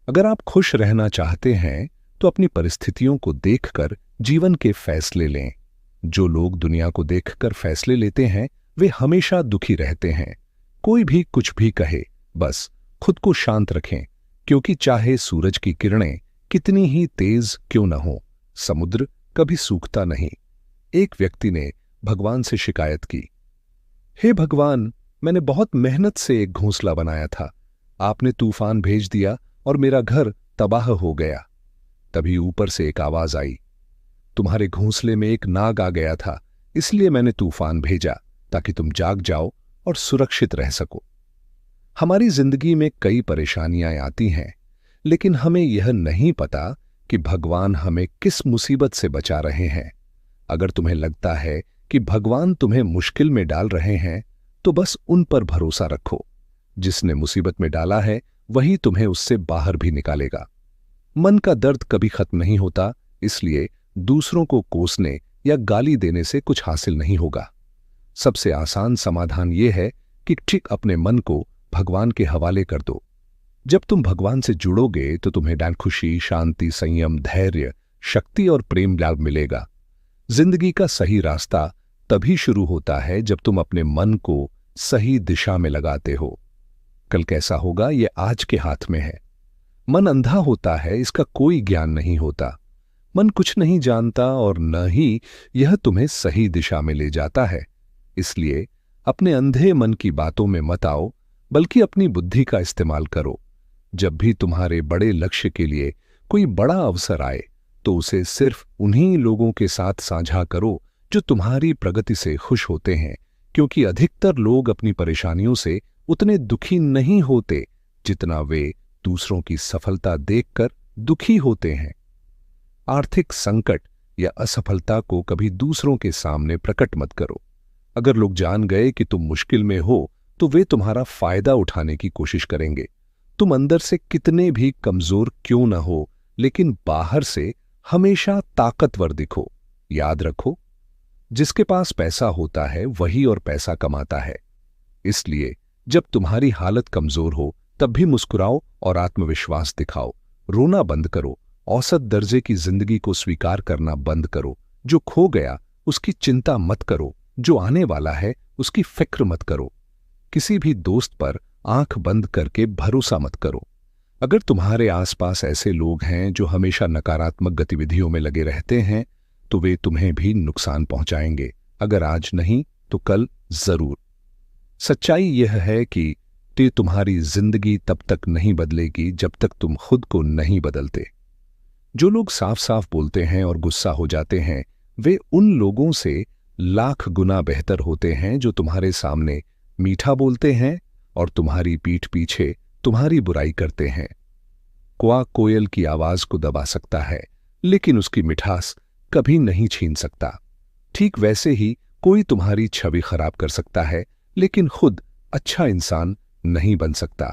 अगर आप खुश रहना चाहते हैं तो अपनी परिस्थितियों को देखकर जीवन के फैसले लें। जो लोग दुनिया को देखकर फैसले लेते हैं वे हमेशा दुखी रहते हैं। कोई भी कुछ भी कहे, बस खुद को शांत रखें, क्योंकि चाहे सूरज की किरणें कितनी ही तेज क्यों न हो, समुद्र कभी सूखता नहीं। एक व्यक्ति ने भगवान से शिकायत की, हे भगवान, मैंने बहुत मेहनत से एक घोंसला बनाया था, आपने तूफान भेज दिया और मेरा घर तबाह हो गया। तभी ऊपर से एक आवाज आई, तुम्हारे घोंसले में एक नाग आ गया था, इसलिए मैंने तूफान भेजा ताकि तुम जाग जाओ और सुरक्षित रह सको। हमारी जिंदगी में कई परेशानियां आती हैं, लेकिन हमें यह नहीं पता कि भगवान हमें किस मुसीबत से बचा रहे हैं। अगर तुम्हें लगता है कि भगवान तुम्हें मुश्किल में डाल रहे हैं, तो बस उन पर भरोसा रखो। जिसने मुसीबत में डाला है वही तुम्हें उससे बाहर भी निकालेगा। मन का दर्द कभी खत्म नहीं होता, इसलिए दूसरों को कोसने या गाली देने से कुछ हासिल नहीं होगा। सबसे आसान समाधान यह है कि ठीक अपने मन को भगवान के हवाले कर दो। जब तुम भगवान से जुड़ोगे तो तुम्हें खुशी, शांति, संयम, धैर्य, शक्ति और प्रेम लाभ मिलेगा। जिंदगी का सही रास्ता तभी शुरू होता है जब तुम अपने मन को सही दिशा में लगाते हो। कल कैसा होगा ये आज के हाथ में है। मन अंधा होता है, इसका कोई ज्ञान नहीं होता। मन कुछ नहीं जानता और न ही यह तुम्हें सही दिशा में ले जाता है। इसलिए अपने अंधे मन की बातों में मत आओ, बल्कि अपनी बुद्धि का इस्तेमाल करो। जब भी तुम्हारे बड़े लक्ष्य के लिए कोई बड़ा अवसर आए तो उसे सिर्फ उन्हीं लोगों के साथ साझा करो जो तुम्हारी प्रगति से खुश होते हैं, क्योंकि अधिकतर लोग अपनी परेशानियों से उतने दुखी नहीं होते जितना वे दूसरों की सफलता देखकर दुखी होते हैं। आर्थिक संकट या असफलता को कभी दूसरों के सामने प्रकट मत करो। अगर लोग जान गए कि तुम मुश्किल में हो तो वे तुम्हारा फायदा उठाने की कोशिश करेंगे। तुम अंदर से कितने भी कमजोर क्यों न हो, लेकिन बाहर से हमेशा ताकतवर दिखो। याद रखो, जिसके पास पैसा होता है वही और पैसा कमाता है। इसलिए जब तुम्हारी हालत कमजोर हो तब भी मुस्कुराओ और आत्मविश्वास दिखाओ। रोना बंद करो, औसत दर्जे की जिंदगी को स्वीकार करना बंद करो। जो खो गया उसकी चिंता मत करो, जो आने वाला है उसकी फिक्र मत करो। किसी भी दोस्त पर आंख बंद करके भरोसा मत करो। अगर तुम्हारे आसपास ऐसे लोग हैं जो हमेशा नकारात्मक गतिविधियों में लगे रहते हैं तो वे तुम्हें भी नुकसान पहुंचाएंगे। अगर आज नहीं तो कल जरूर। सच्चाई यह है कि तुम्हारी जिंदगी तब तक नहीं बदलेगी जब तक तुम खुद को नहीं बदलते। जो लोग साफ साफ बोलते हैं और गुस्सा हो जाते हैं वे उन लोगों से लाख गुना बेहतर होते हैं जो तुम्हारे सामने मीठा बोलते हैं और तुम्हारी पीठ पीछे तुम्हारी बुराई करते हैं। क्वाक कोयल की आवाज को दबा सकता है, लेकिन उसकी मिठास कभी नहीं छीन सकता। ठीक वैसे ही कोई तुम्हारी छवि खराब कर सकता है, लेकिन खुद अच्छा इंसान नहीं बन सकता।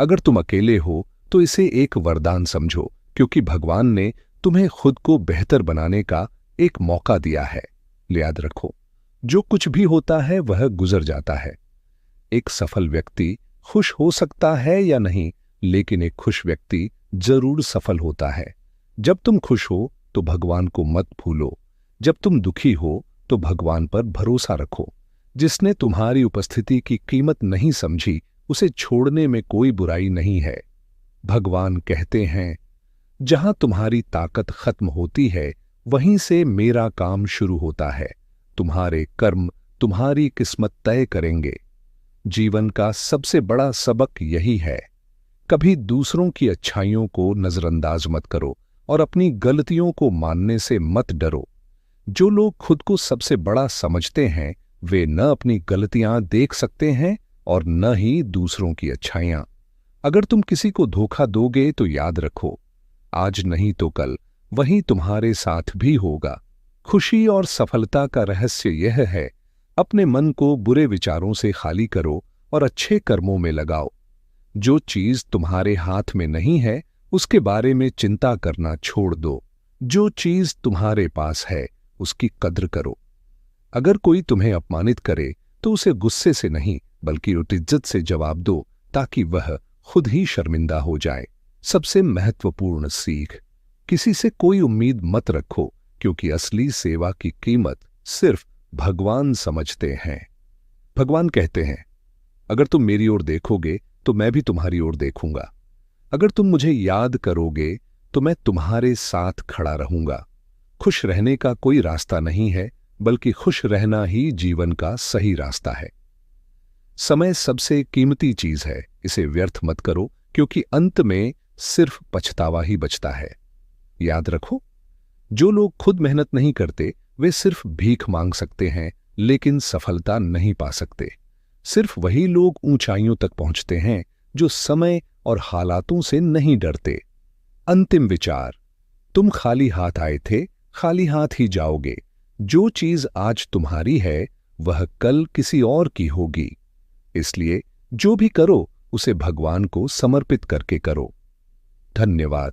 अगर तुम अकेले हो तो इसे एक वरदान समझो, क्योंकि भगवान ने तुम्हें खुद को बेहतर बनाने का एक मौका दिया है। याद रखो, जो कुछ भी होता है वह गुजर जाता है। एक सफल व्यक्ति खुश हो सकता है या नहीं, लेकिन एक खुश व्यक्ति जरूर सफल होता है। जब तुम खुश हो तो भगवान को मत भूलो। जब तुम दुखी हो तो भगवान पर भरोसा रखो। जिसने तुम्हारी उपस्थिति की कीमत नहीं समझी उसे छोड़ने में कोई बुराई नहीं है। भगवान कहते हैं, जहां तुम्हारी ताकत खत्म होती है वहीं से मेरा काम शुरू होता है। तुम्हारे कर्म तुम्हारी किस्मत तय करेंगे। जीवन का सबसे बड़ा सबक यही है, कभी दूसरों की अच्छाइयों को नजरअंदाज मत करो और अपनी गलतियों को मानने से मत डरो। जो लोग खुद को सबसे बड़ा समझते हैं वे न अपनी गलतियां देख सकते हैं और न ही दूसरों की अच्छाइयां। अगर तुम किसी को धोखा दोगे तो याद रखो, आज नहीं तो कल वही तुम्हारे साथ भी होगा। खुशी और सफलता का रहस्य यह है, अपने मन को बुरे विचारों से खाली करो और अच्छे कर्मों में लगाओ। जो चीज तुम्हारे हाथ में नहीं है उसके बारे में चिंता करना छोड़ दो। जो चीज तुम्हारे पास है उसकी कद्र करो। अगर कोई तुम्हें अपमानित करे तो उसे गुस्से से नहीं बल्कि इज्जत से जवाब दो, ताकि वह खुद ही शर्मिंदा हो जाए। सबसे महत्वपूर्ण सीख, किसी से कोई उम्मीद मत रखो, क्योंकि असली सेवा की कीमत सिर्फ भगवान समझते हैं। भगवान कहते हैं, अगर तुम मेरी ओर देखोगे तो मैं भी तुम्हारी ओर देखूंगा। अगर तुम मुझे याद करोगे तो मैं तुम्हारे साथ खड़ा रहूंगा। खुश रहने का कोई रास्ता नहीं है, बल्कि खुश रहना ही जीवन का सही रास्ता है। समय सबसे कीमती चीज है, इसे व्यर्थ मत करो, क्योंकि अंत में सिर्फ पछतावा ही बचता है। याद रखो, जो लोग खुद मेहनत नहीं करते वे सिर्फ भीख मांग सकते हैं, लेकिन सफलता नहीं पा सकते। सिर्फ वही लोग ऊंचाइयों तक पहुंचते हैं जो समय और हालातों से नहीं डरते। अंतिम विचार, तुम खाली हाथ आए थे, खाली हाथ ही जाओगे। जो चीज आज तुम्हारी है वह कल किसी और की होगी। इसलिए जो भी करो उसे भगवान को समर्पित करके करो। धन्यवाद।